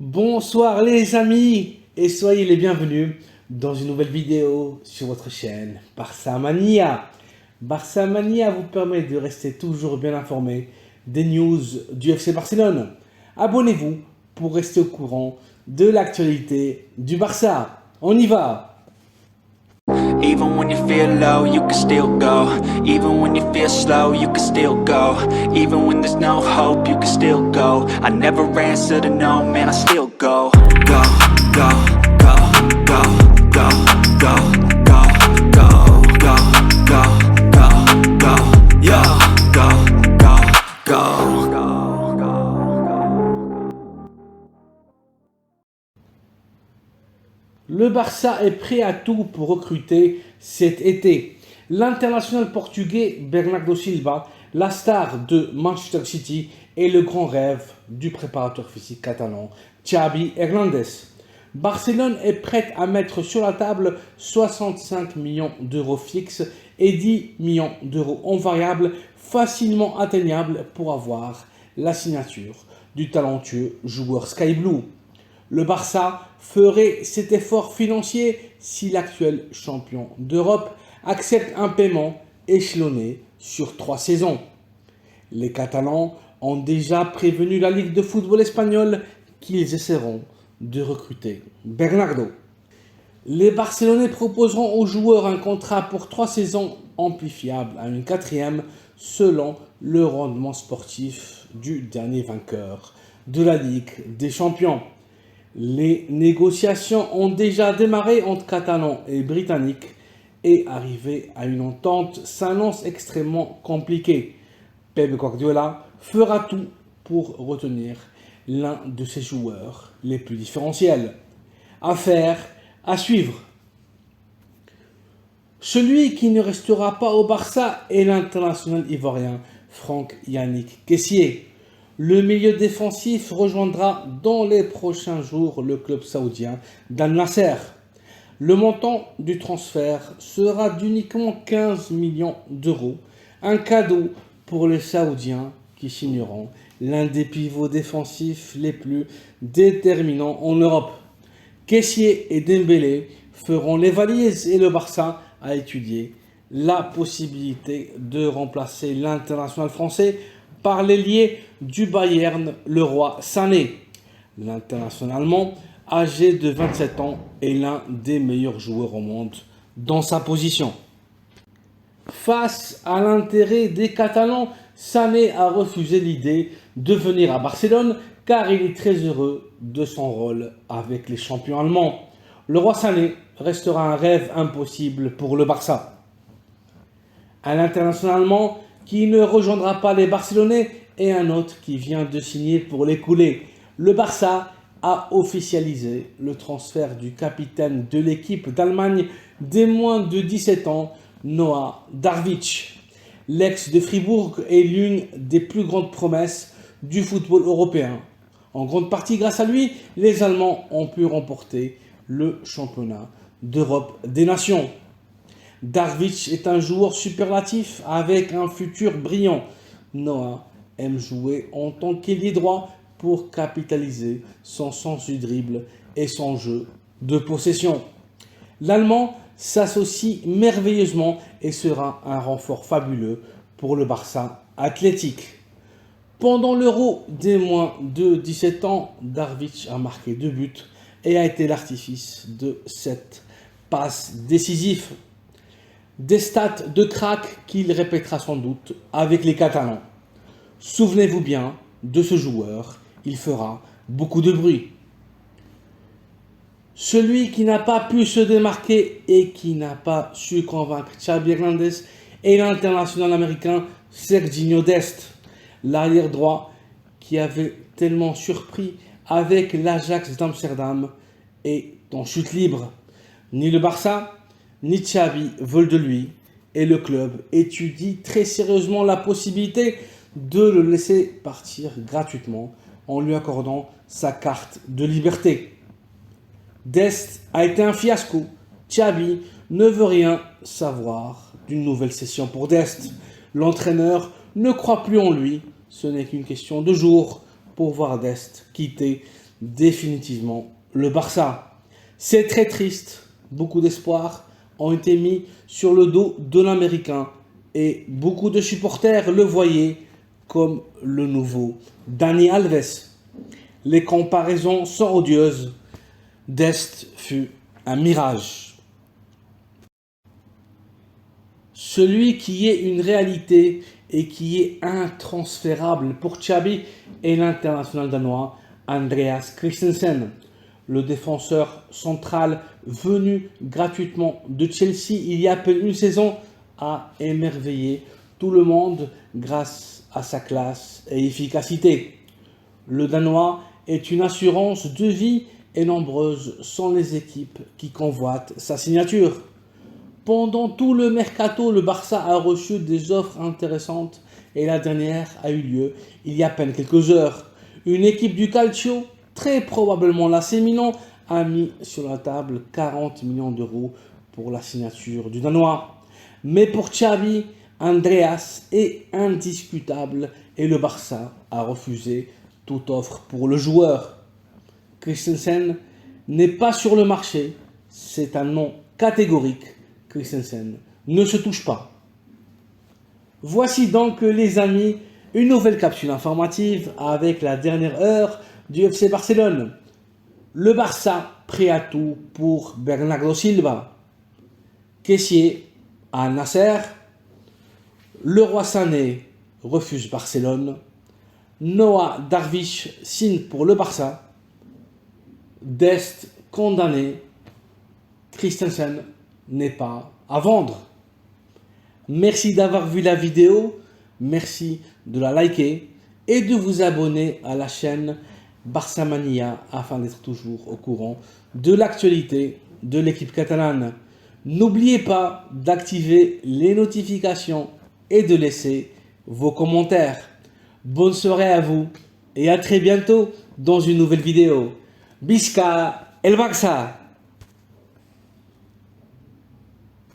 Bonsoir les amis et soyez les bienvenus dans une nouvelle vidéo sur votre chaîne Barça Mania. Barça Mania vous permet de rester toujours bien informé des news du FC Barcelone. Abonnez-vous pour rester au courant de l'actualité du Barça. On y va! Even when you feel low, you can still go. Even when you feel slow, you can still go. Even when there's no hope, you can still go. I never answer to no, man, I still go. Go, go, go, go, go, go, go, go, go, go, go, go, yo, go, go, go. Le Barça est prêt à tout pour recruter cet été. L'international portugais Bernardo Silva, la star de Manchester City, est le grand rêve du préparateur physique catalan Xavi Hernandez. Barcelone est prête à mettre sur la table 65 millions d'euros fixes et 10 millions d'euros en variable, facilement atteignables pour avoir la signature du talentueux joueur Sky Blue. Le Barça ferait cet effort financier si l'actuel champion d'Europe accepte un paiement échelonné sur 3 saisons. Les Catalans ont déjà prévenu la Ligue de football espagnole qu'ils essaieront de recruter Bernardo. Les Barcelonais proposeront aux joueurs un contrat pour 3 saisons amplifiable à une 4e selon le rendement sportif du dernier vainqueur de la Ligue des Champions. Les négociations ont déjà démarré entre Catalans et Britanniques et arriver à une entente s'annonce extrêmement compliqué. Pep Guardiola fera tout pour retenir l'un de ses joueurs les plus différentiels. Affaire à suivre. Celui qui ne restera pas au Barça est l'international ivoirien Franck Yannick Kessié. Le milieu défensif rejoindra dans les prochains jours le club saoudien d'Al Nasser. Le montant du transfert sera d'uniquement 15 millions d'euros, un cadeau pour les Saoudiens qui signeront l'un des pivots défensifs les plus déterminants en Europe. Kessié et Dembélé feront les valises et le Barça a étudié la possibilité de remplacer l'international français par l'ailier du Bayern, le roi Sané. L'international allemand, âgé de 27 ans, est l'un des meilleurs joueurs au monde dans sa position. Face à l'intérêt des Catalans, Sané a refusé l'idée de venir à Barcelone car il est très heureux de son rôle avec les champions allemands. Le roi Sané restera un rêve impossible pour le Barça. Un international allemand qui ne rejoindra pas les Barcelonais et un autre qui vient de signer pour les couler. Le Barça a officialisé le transfert du capitaine de l'équipe d'Allemagne des moins de 17 ans, Noah Darwich. L'ex de Fribourg est l'une des plus grandes promesses du football européen. En grande partie grâce à lui, les Allemands ont pu remporter le championnat d'Europe des Nations. Darwich est un joueur superlatif avec un futur brillant. Noah aime jouer en tant qu'ailier droit pour capitaliser son sens du dribble et son jeu de possession. L'Allemand s'associe merveilleusement et sera un renfort fabuleux pour le Barça athlétique. Pendant l'Euro des moins de 17 ans, Darwich a marqué 2 buts et a été l'artifice de 7 passes décisives. Des stats de crack qu'il répétera sans doute avec les Catalans. Souvenez-vous bien de ce joueur, il fera beaucoup de bruit. Celui qui n'a pas pu se démarquer et qui n'a pas su convaincre Xavi Hernandez est l'international américain Sergiño Dest, l'arrière droit qui avait tellement surpris avec l'Ajax d'Amsterdam et en chute libre. Ni le Barça ni Xavi veulent de lui et le club étudie très sérieusement la possibilité de le laisser partir gratuitement en lui accordant sa carte de liberté. Dest a été un fiasco. Xavi ne veut rien savoir d'une nouvelle session pour Dest. L'entraîneur ne croit plus en lui. Ce n'est qu'une question de jours pour voir Dest quitter définitivement le Barça. C'est très triste, beaucoup d'espoirs ont été mis sur le dos de l'Américain et beaucoup de supporters le voyaient comme le nouveau Dani Alves. Les comparaisons sont odieuses. Dest fut un mirage. Celui qui est une réalité et qui est intransférable pour Xavi est l'international danois Andreas Christensen. Le défenseur central venu gratuitement de Chelsea il y a à peine une saison a émerveillé tout le monde grâce à sa classe et efficacité. Le Danois est une assurance de vie et nombreuses sont les équipes qui convoitent sa signature. Pendant tout le mercato, le Barça a reçu des offres intéressantes et la dernière a eu lieu il y a à peine quelques heures. Une équipe du Calcio, très probablement l'AC Milan, a mis sur la table 40 millions d'euros pour la signature du Danois. Mais pour Xavi, Andreas est indiscutable et le Barça a refusé toute offre pour le joueur. Christensen n'est pas sur le marché, c'est un nom catégorique. Christensen ne se touche pas. Voici donc les amis, une nouvelle capsule informative avec la dernière heure du FC Barcelone. Le Barça prêt à tout pour Bernardo Silva. Caissier à Nasser. Leroy Sané refuse Barcelone. Noah Darvish signe pour le Barça. Dest condamné. Christensen n'est pas à vendre. Merci d'avoir vu la vidéo. Merci de la liker et de vous abonner à la chaîne Barça Mania afin d'être toujours au courant de l'actualité de l'équipe catalane. N'oubliez pas d'activer les notifications et de laisser vos commentaires. Bonne soirée à vous et à très bientôt dans une nouvelle vidéo. Visca el Barça!